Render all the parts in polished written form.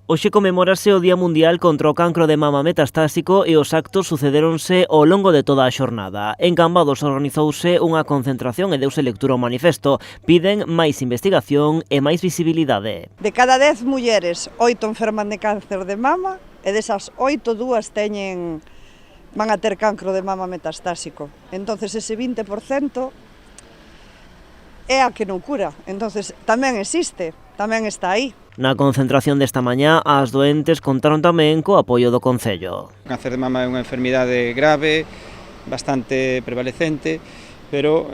Hoxe comemórase o Día Mundial contra o Cancro de Mama Metastásico e os actos sucedéronse ao longo de toda a xornada. En Cambados organizouse unha concentración e deuse lectura ao manifesto. Piden máis investigación e máis visibilidade. De cada 10 mulleres, 8 enferman de cáncer de mama e desas 8, 2 van a ter cancro de mama metastásico. Entonces ese 20% é a que non cura. Entonces tamén existe, tamén está aí. Na concentración desta mañá, as doentes contaron tamén co apoio do Concello. O cáncer de mama é unha enfermidade grave, bastante prevalecente, pero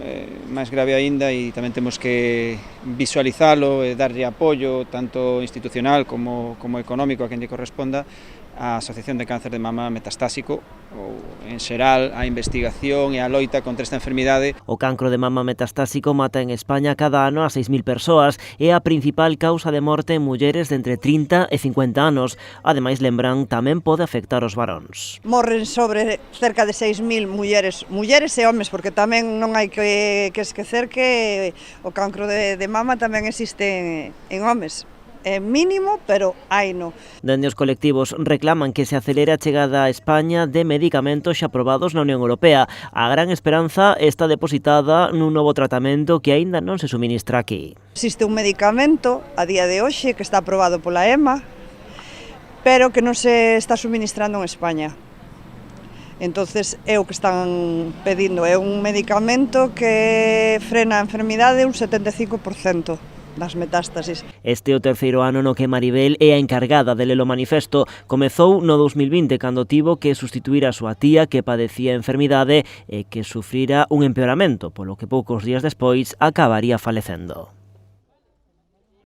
máis grave aínda e tamén temos que visualizalo e darlle apoio tanto institucional como económico a quen lle corresponda á Asociación de Cáncer de Mama Metastásico ou, en xeral, a investigación e a loita contra esta enfermidade. O cancro de mama metastásico mata en España cada ano a 6.000 persoas e a principal causa de morte en mulleres de entre 30 e 50 anos. Ademais, lembran, tamén pode afectar os varóns. Morren sobre cerca de 6.000 mulleres e homes, porque tamén non hai que esquecer que o cancro de mama tamén existe en homes. É mínimo, pero haino. Dende os colectivos reclaman que se acelere a chegada a España de medicamentos xa aprobados na Unión Europea. A gran esperanza está depositada nun novo tratamento que aínda non se suministra aquí. Existe un medicamento a día de hoxe que está aprobado pola EMA, pero que non se está suministrando en España. Entonces é o que están pedindo, é un medicamento que frena a enfermidade un 75%. Das metástasis. Este é o terceiro ano no que Maribel é a encargada de ler o manifesto. Comezou no 2020 cando tivo que sustituir a súa tía que padecía a enfermidade e que sufrira un empeoramento, polo que poucos días despois acabaría falecendo.